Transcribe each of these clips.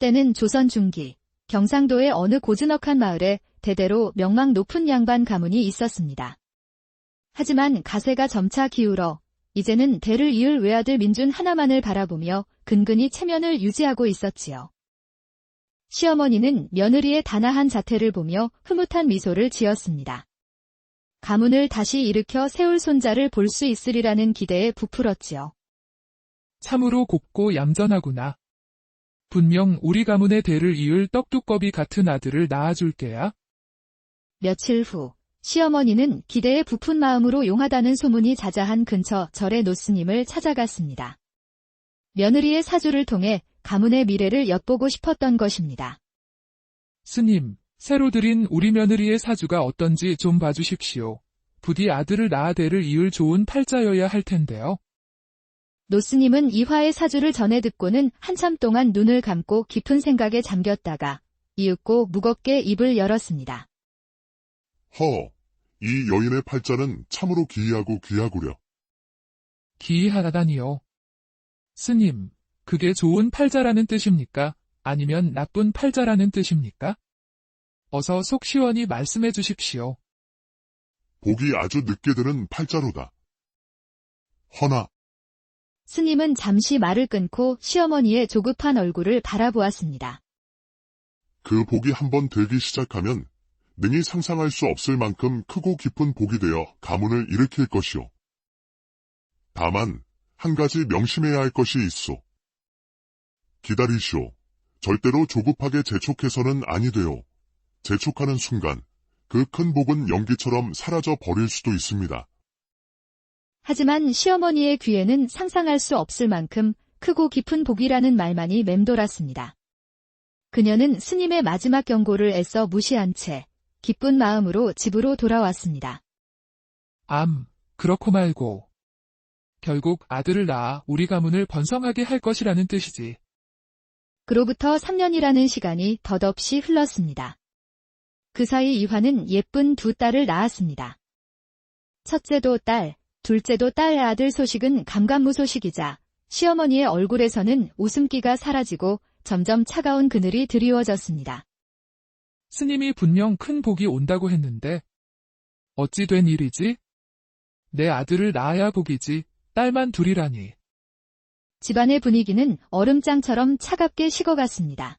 때는 조선 중기, 경상도의 어느 고즈넉한 마을에 대대로 명망 높은 양반 가문이 있었습니다. 하지만 가세가 점차 기울어 이제는 대를 이을 외아들 민준 하나만을 바라보며 근근히 체면을 유지하고 있었지요. 시어머니는 며느리의 단아한 자태를 보며 흐뭇한 미소를 지었습니다. 가문을 다시 일으켜 세울 손자를 볼 수 있으리라는 기대에 부풀었지요. 참으로 곱고 얌전하구나. 분명 우리 가문의 대를 이을 떡두꺼비 같은 아들을 낳아줄 게야. 며칠 후 시어머니는 기대에 부푼 마음으로 용하다는 소문이 자자한 근처 절의 노스님을 찾아갔습니다. 며느리의 사주를 통해 가문의 미래를 엿보고 싶었던 것입니다. 스님, 새로 들인 우리 며느리의 사주가 어떤지 좀 봐주십시오. 부디 아들을 낳아 대를 이을 좋은 팔자여야 할 텐데요. 노스님은 이화의 사주를 전해 듣고는 한참 동안 눈을 감고 깊은 생각에 잠겼다가 이윽고 무겁게 입을 열었습니다. 허, 이 여인의 팔자는 참으로 기이하고 귀하구려. 기이하다니요. 스님, 그게 좋은 팔자라는 뜻입니까? 아니면 나쁜 팔자라는 뜻입니까? 어서 속 시원히 말씀해 주십시오. 복이 아주 늦게 드는 팔자로다. 허나 스님은 잠시 말을 끊고 시어머니의 조급한 얼굴을 바라보았습니다. 그 복이 한번 들기 시작하면 능히 상상할 수 없을 만큼 크고 깊은 복이 되어 가문을 일으킬 것이오. 다만 한 가지 명심해야 할 것이 있소. 기다리시오. 절대로 조급하게 재촉해서는 아니 되오. 재촉하는 순간 그 큰 복은 연기처럼 사라져 버릴 수도 있습니다. 하지만 시어머니의 귀에는 상상할 수 없을 만큼 크고 깊은 복이라는 말만이 맴돌았습니다. 그녀는 스님의 마지막 경고를 애써 무시한 채 기쁜 마음으로 집으로 돌아왔습니다. 그렇고 말고. 결국 아들을 낳아 우리 가문을 번성하게 할 것이라는 뜻이지. 그로부터 3년이라는 시간이 덧없이 흘렀습니다. 그 사이 이화는 예쁜 두 딸을 낳았습니다. 첫째도 딸, 둘째도 딸 아들 소식은 감감무소식이자 시어머니의 얼굴에서는 웃음기가 사라지고 점점 차가운 그늘이 드리워졌습니다. 스님이 분명 큰 복이 온다고 했는데 어찌 된 일이지? 내 아들을 낳아야 복이지 딸만 둘이라니. 집안의 분위기는 얼음장처럼 차갑게 식어갔습니다.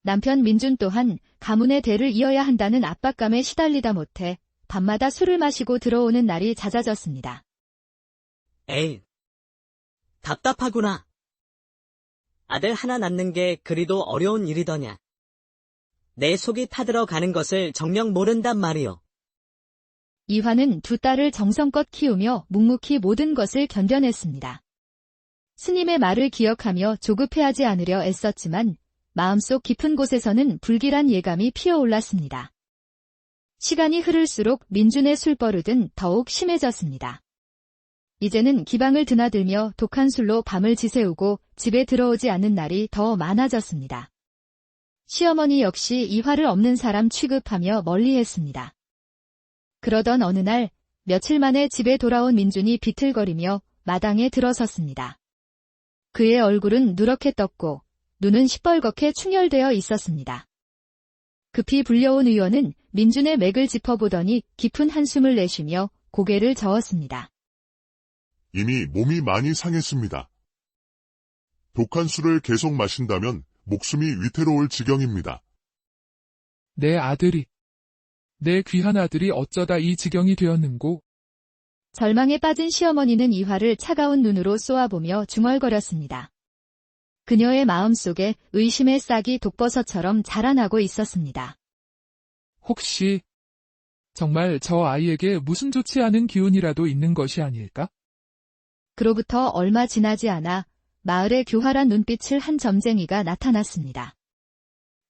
남편 민준 또한 가문의 대를 이어야 한다는 압박감에 시달리다 못해 밤마다 술을 마시고 들어오는 날이 잦아졌습니다. 에이, 답답하구나. 아들 하나 낳는 게 그리도 어려운 일이더냐. 내 속이 타들어가는 것을 정녕 모른단 말이오. 이화는 두 딸을 정성껏 키우며 묵묵히 모든 것을 견뎌냈습니다. 스님의 말을 기억하며 조급해하지 않으려 애썼지만 마음속 깊은 곳에서는 불길한 예감이 피어올랐습니다. 시간이 흐를수록 민준의 술버릇은 더욱 심해졌습니다. 이제는 기방을 드나들며 독한 술로 밤을 지새우고 집에 들어오지 않는 날이 더 많아졌습니다. 시어머니 역시 이화를 없는 사람 취급하며 멀리했습니다. 그러던 어느 날 며칠 만에 집에 돌아온 민준이 비틀거리며 마당에 들어섰습니다. 그의 얼굴은 누렇게 떴고 눈은 시뻘겋게 충혈되어 있었습니다. 급히 불려온 의원은 민준의 맥을 짚어보더니 깊은 한숨을 내쉬며 고개를 저었습니다. 이미 몸이 많이 상했습니다. 독한 술을 계속 마신다면 목숨이 위태로울 지경입니다. 내 귀한 아들이 어쩌다 이 지경이 되었는고. 절망에 빠진 시어머니는 이화를 차가운 눈으로 쏘아보며 중얼거렸습니다. 그녀의 마음속에 의심의 싹이 독버섯처럼 자라나고 있었습니다. 혹시 정말 저 아이에게 무슨 좋지 않은 기운이라도 있는 것이 아닐까? 그로부터 얼마 지나지 않아 마을에 교활한 눈빛을 한 점쟁이가 나타났습니다.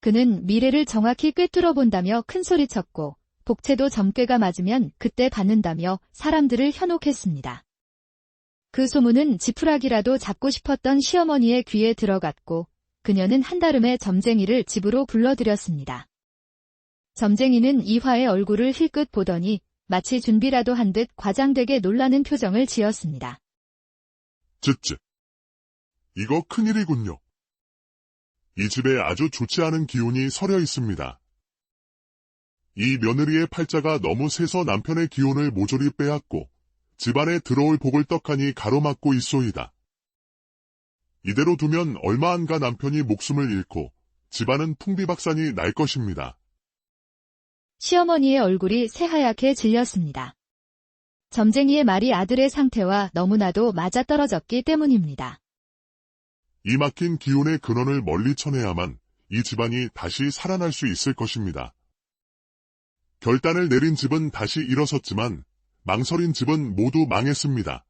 그는 미래를 정확히 꿰뚫어 본다며 큰소리쳤고 복채도 점괘가 맞으면 그때 받는다며 사람들을 현혹했습니다. 그 소문은 지푸라기라도 잡고 싶었던 시어머니의 귀에 들어갔고 그녀는 한달음에 점쟁이를 집으로 불러들였습니다. 점쟁이는 이화의 얼굴을 힐끗 보더니 마치 준비라도 한 듯 과장되게 놀라는 표정을 지었습니다. 쯧쯧. 이거 큰일이군요. 이 집에 아주 좋지 않은 기운이 서려 있습니다. 이 며느리의 팔자가 너무 세서 남편의 기운을 모조리 빼앗고 집안에 들어올 복을 떡하니 가로막고 있소이다. 이대로 두면 얼마 안 가 남편이 목숨을 잃고 집안은 풍비박산이 날 것입니다. 시어머니의 얼굴이 새하얗게 질렸습니다. 점쟁이의 말이 아들의 상태와 너무나도 맞아떨어졌기 때문입니다. 이 막힌 기운의 근원을 멀리 쳐내야만 이 집안이 다시 살아날 수 있을 것입니다. 결단을 내린 집은 다시 일어섰지만 망설인 집은 모두 망했습니다.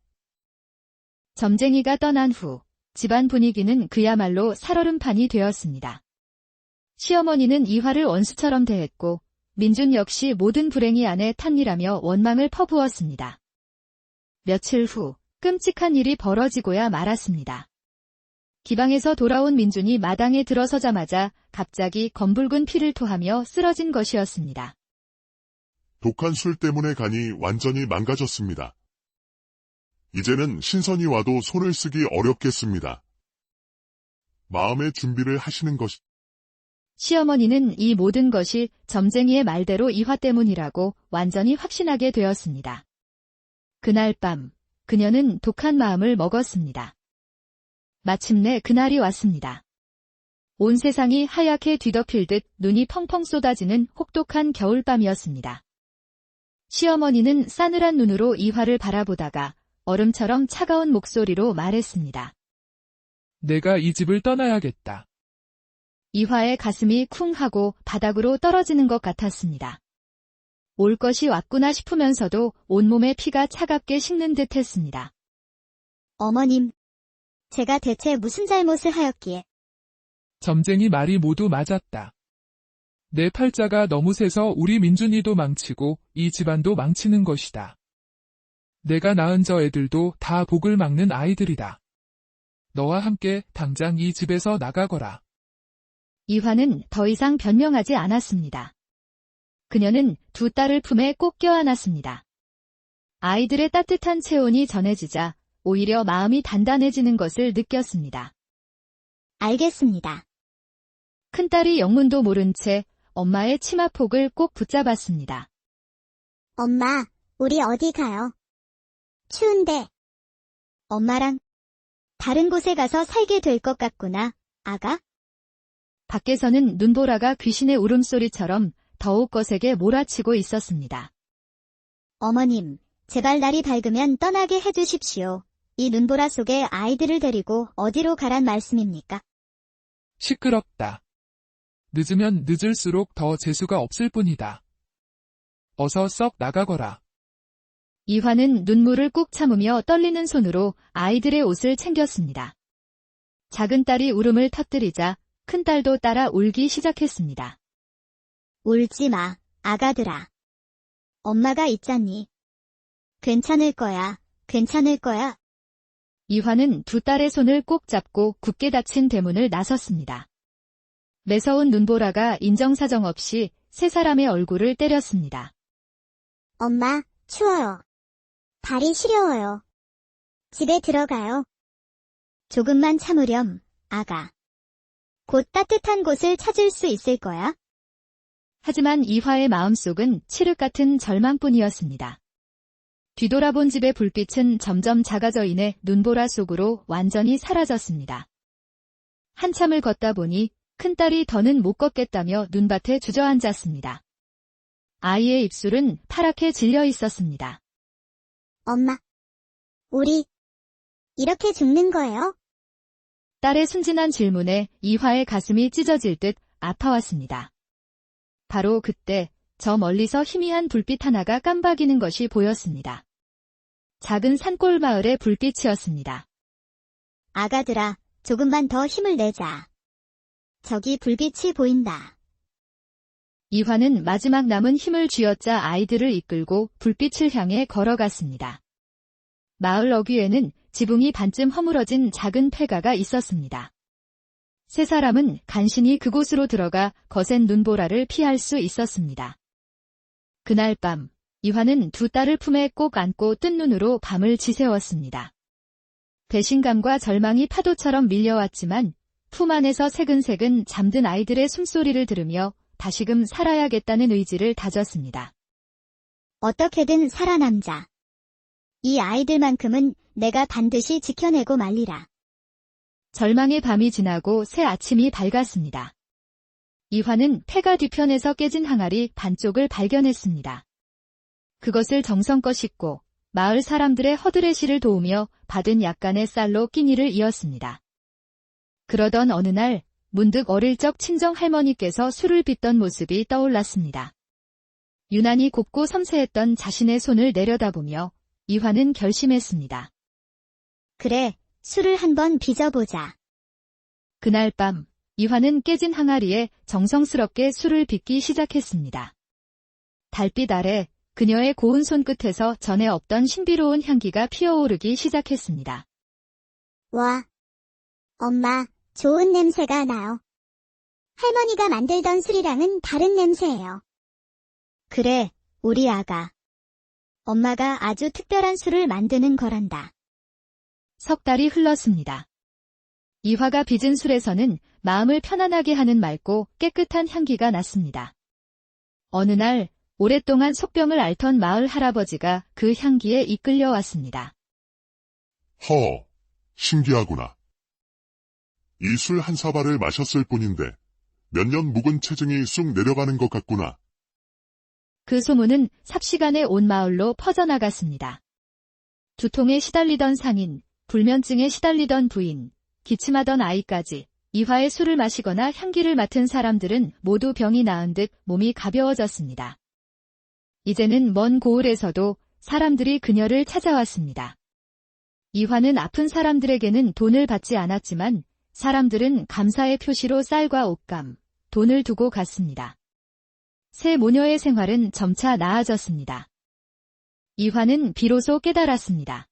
점쟁이가 떠난 후 집안 분위기는 그야말로 살얼음판이 되었습니다. 시어머니는 이화를 원수처럼 대했고 민준 역시 모든 불행이 안에 탄이라며 원망을 퍼부었습니다. 며칠 후 끔찍한 일이 벌어지고야 말았습니다. 기방에서 돌아온 민준이 마당에 들어서자마자 갑자기 검붉은 피를 토하며 쓰러진 것이었습니다. 독한 술 때문에 간이 완전히 망가졌습니다. 이제는 신선이 와도 손을 쓰기 어렵겠습니다. 마음의 준비를 하시는 것이 시어머니는 이 모든 것이 점쟁이의 말대로 이화 때문이라고 완전히 확신하게 되었습니다. 그날 밤 그녀는 독한 마음을 먹었습니다. 마침내 그날이 왔습니다. 온 세상이 하얗게 뒤덮일 듯 눈이 펑펑 쏟아지는 혹독한 겨울밤이었습니다. 시어머니는 싸늘한 눈으로 이화를 바라보다가 얼음처럼 차가운 목소리로 말했습니다. 내가 이 집을 떠나야겠다. 이화의 가슴이 쿵 하고 바닥으로 떨어지는 것 같았습니다. 올 것이 왔구나 싶으면서도 온몸에 피가 차갑게 식는 듯 했습니다. 어머님, 제가 대체 무슨 잘못을 하였기에? 점쟁이 말이 모두 맞았다. 내 팔자가 너무 세서 우리 민준이도 망치고 이 집안도 망치는 것이다. 내가 낳은 저 애들도 다 복을 막는 아이들이다. 너와 함께 당장 이 집에서 나가거라. 이화는 더 이상 변명하지 않았습니다. 그녀는 두 딸을 품에 꼭 껴안았습니다. 아이들의 따뜻한 체온이 전해지자 오히려 마음이 단단해지는 것을 느꼈습니다. 알겠습니다. 큰딸이 영문도 모른 채 엄마의 치마폭을 꼭 붙잡았습니다. 엄마, 우리 어디 가요? 추운데. 엄마랑 다른 곳에 가서 살게 될 것 같구나, 아가? 밖에서는 눈보라가 귀신의 울음소리처럼 더욱 거세게 몰아치고 있었습니다. 어머님, 제발 날이 밝으면 떠나게 해주십시오. 이 눈보라 속에 아이들을 데리고 어디로 가란 말씀입니까? 시끄럽다. 늦으면 늦을수록 더 재수가 없을 뿐이다. 어서 썩 나가거라. 이화는 눈물을 꾹 참으며 떨리는 손으로 아이들의 옷을 챙겼습니다. 작은 딸이 울음을 터뜨리자 큰딸도 따라 울기 시작했습니다. 울지 마, 아가들아. 엄마가 있잖니. 괜찮을 거야, 괜찮을 거야. 이화는 두 딸의 손을 꼭 잡고 굳게 닫힌 대문을 나섰습니다. 매서운 눈보라가 인정사정 없이 세 사람의 얼굴을 때렸습니다. 엄마, 추워요. 발이 시려워요. 집에 들어가요. 조금만 참으렴, 아가. 곧 따뜻한 곳을 찾을 수 있을 거야. 하지만 이화의 마음속은 칠흑 같은 절망뿐이었습니다. 뒤돌아본 집의 불빛은 점점 작아져 이내 눈보라 속으로 완전히 사라졌습니다. 한참을 걷다 보니 큰딸이 더는 못 걷겠다며 눈밭에 주저앉았습니다. 아이의 입술은 파랗게 질려 있었습니다. 엄마, 우리 이렇게 죽는 거예요? 딸의 순진한 질문에 이화의 가슴이 찢어질 듯 아파왔습니다. 바로 그때 저 멀리서 희미한 불빛 하나가 깜박이는 것이 보였습니다. 작은 산골 마을의 불빛이었습니다. 아가들아, 조금만 더 힘을 내자. 저기 불빛이 보인다. 이화는 마지막 남은 힘을 쥐어짜 아이들을 이끌고 불빛을 향해 걸어갔습니다. 마을 어귀에는 지붕이 반쯤 허물어진 작은 폐가가 있었습니다. 세 사람은 간신히 그곳으로 들어가 거센 눈보라를 피할 수 있었습니다. 그날 밤, 이화는 두 딸을 품에 꼭 안고 뜬 눈으로 밤을 지새웠습니다. 배신감과 절망이 파도처럼 밀려왔지만 품 안에서 새근새근 잠든 아이들의 숨소리를 들으며 다시금 살아야겠다는 의지를 다졌습니다. 어떻게든 살아남자. 이 아이들만큼은 내가 반드시 지켜내고 말리라. 절망의 밤이 지나고 새 아침이 밝았습니다. 이화는 폐가 뒤편에서 깨진 항아리 반쪽을 발견했습니다. 그것을 정성껏 씻고 마을 사람들의 허드레시를 도우며 받은 약간의 쌀로 끼니를 이었습니다. 그러던 어느 날 문득 어릴 적 친정 할머니께서 술을 빚던 모습이 떠올랐습니다. 유난히 곱고 섬세했던 자신의 손을 내려다보며 이화는 결심했습니다. 그래, 술을 한번 빚어보자. 그날 밤 이화는 깨진 항아리에 정성스럽게 술을 빚기 시작했습니다. 달빛 아래 그녀의 고운 손끝에서 전에 없던 신비로운 향기가 피어오르기 시작했습니다. 와, 엄마, 좋은 냄새가 나요. 할머니가 만들던 술이랑은 다른 냄새예요. 그래, 우리 아가. 엄마가 아주 특별한 술을 만드는 거란다. 석 달이 흘렀습니다. 이화가 빚은 술에서는 마음을 편안하게 하는 맑고 깨끗한 향기가 났습니다. 어느 날 오랫동안 속병을 앓던 마을 할아버지가 그 향기에 이끌려 왔습니다. 신기하구나. 이 술 한 사발을 마셨을 뿐인데 몇 년 묵은 체증이 쑥 내려가는 것 같구나. 그 소문은 삽시간에 온 마을로 퍼져나갔습니다. 두통에 시달리던 상인, 불면증에 시달리던 부인, 기침하던 아이까지 이화의 술을 마시거나 향기를 맡은 사람들은 모두 병이 나은 듯 몸이 가벼워졌습니다. 이제는 먼 고을에서도 사람들이 그녀를 찾아왔습니다. 이화는 아픈 사람들에게는 돈을 받지 않았지만 사람들은 감사의 표시로 쌀과 옷감, 돈을 두고 갔습니다. 새 모녀의 생활은 점차 나아졌습니다. 이화는 비로소 깨달았습니다.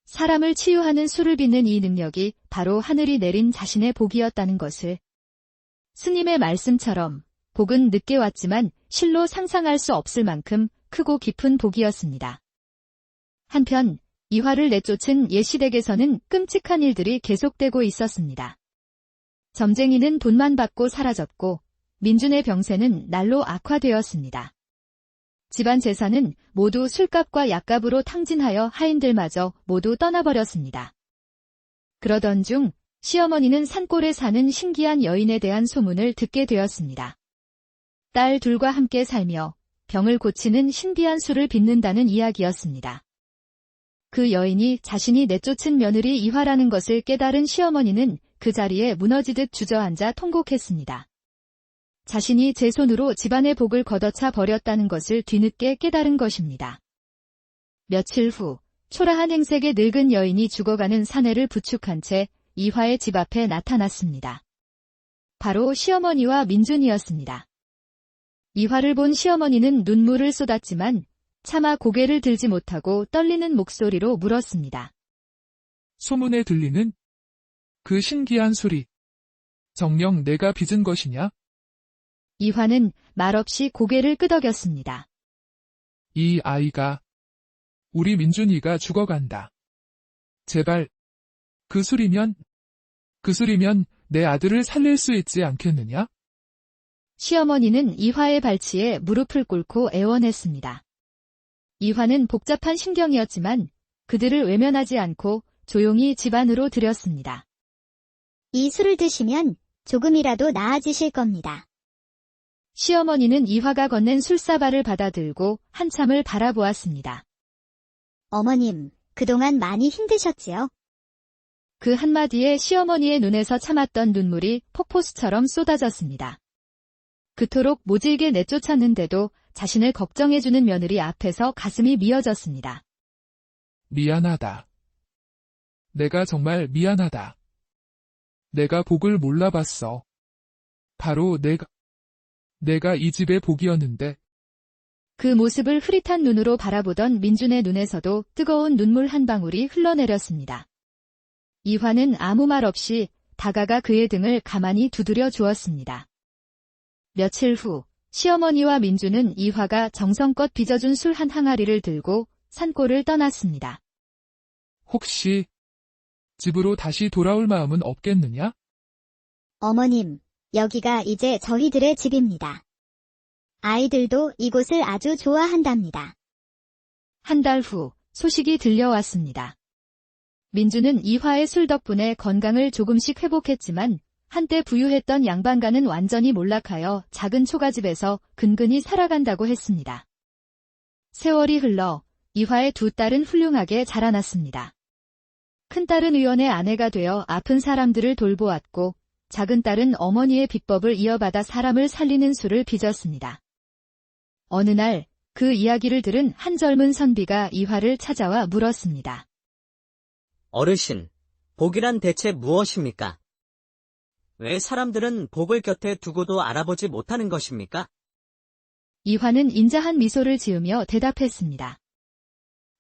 사람을 치유하는 술을 빚는 이 능력이 바로 하늘이 내린 자신의 복이었다는 것을. 스님의 말씀처럼 복은 늦게 왔지만 실로 상상할 수 없을 만큼 크고 깊은 복이었습니다. 한편 이화를 내쫓은 옛 시댁에서는 끔찍한 일들이 계속되고 있었습니다. 점쟁이는 돈만 받고 사라졌고 민준의 병세는 날로 악화되었습니다. 집안 재산은 모두 술값과 약값으로 탕진하여 하인들마저 모두 떠나버렸습니다. 그러던 중 시어머니는 산골에 사는 신기한 여인에 대한 소문을 듣게 되었습니다. 딸 둘과 함께 살며 병을 고치는 신비한 술을 빚는다는 이야기였습니다. 그 여인이 자신이 내쫓은 며느리 이화라는 것을 깨달은 시어머니는 그 자리에 무너지듯 주저앉아 통곡했습니다. 자신이 제 손으로 집안의 복을 걷어차 버렸다는 것을 뒤늦게 깨달은 것입니다. 며칠 후 초라한 행색의 늙은 여인이 죽어가는 사내를 부축한 채 이화의 집 앞에 나타났습니다. 바로 시어머니와 민준이었습니다. 이화를 본 시어머니는 눈물을 쏟았지만 차마 고개를 들지 못하고 떨리는 목소리로 물었습니다. 소문에 들리는 그 신기한 소리. 정녕 내가 빚은 것이냐? 이화는 말없이 고개를 끄덕였습니다. 이 아이가, 우리 민준이가 죽어간다. 제발, 그 술이면 내 아들을 살릴 수 있지 않겠느냐? 시어머니는 이화의 발치에 무릎을 꿇고 애원했습니다. 이화는 복잡한 심경이었지만 그들을 외면하지 않고 조용히 집 안으로 들였습니다. 이 술을 드시면 조금이라도 나아지실 겁니다. 시어머니는 이화가 건넨 술사발을 받아들고 한참을 바라보았습니다. 어머님, 그동안 많이 힘드셨지요? 그 한마디에 시어머니의 눈에서 참았던 눈물이 폭포수처럼 쏟아졌습니다. 그토록 모질게 내쫓았는데도 자신을 걱정해주는 며느리 앞에서 가슴이 미어졌습니다. 미안하다. 내가 정말 미안하다. 내가 복을 몰라봤어. 바로 내가 이 집의 복이었는데. 그 모습을 흐릿한 눈으로 바라보던 민준의 눈에서도 뜨거운 눈물 한 방울이 흘러내렸습니다. 이화는 아무 말 없이 다가가 그의 등을 가만히 두드려 주었습니다. 며칠 후 시어머니와 민준은 이화가 정성껏 빚어준 술 한 항아리를 들고 산골을 떠났습니다. 혹시 집으로 다시 돌아올 마음은 없겠느냐? 어머님, 여기가 이제 저희들의 집입니다. 아이들도 이곳을 아주 좋아한답니다. 한 달 후 소식이 들려왔습니다. 민주는 이화의 술 덕분에 건강을 조금씩 회복했지만 한때 부유했던 양반가는 완전히 몰락하여 작은 초가집에서 근근히 살아간다고 했습니다. 세월이 흘러 이화의 두 딸은 훌륭하게 자라났습니다. 큰딸은 의원의 아내가 되어 아픈 사람들을 돌보았고 작은 딸은 어머니의 비법을 이어받아 사람을 살리는 수를 빚었습니다. 어느 날 그 이야기를 들은 한 젊은 선비가 이화를 찾아와 물었습니다. 어르신, 복이란 대체 무엇입니까? 왜 사람들은 복을 곁에 두고도 알아보지 못하는 것입니까? 이화는 인자한 미소를 지으며 대답했습니다.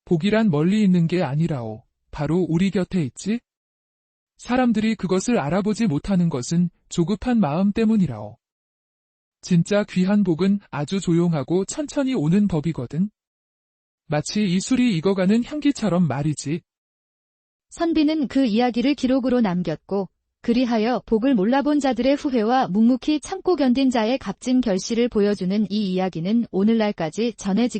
복이란 멀리 있는 게 아니라오. 바로 우리 곁에 있지? 사람들이 그것을 알아보지 못하는 것은 조급한 마음 때문이라오. 진짜 귀한 복은 아주 조용하고 천천히 오는 법이거든. 마치 이 술이 익어가는 향기처럼 말이지. 선비는 그 이야기를 기록으로 남겼고 그리하여 복을 몰라본 자들의 후회와 묵묵히 참고 견딘 자의 값진 결실을 보여주는 이 이야기는 오늘날까지 전해지고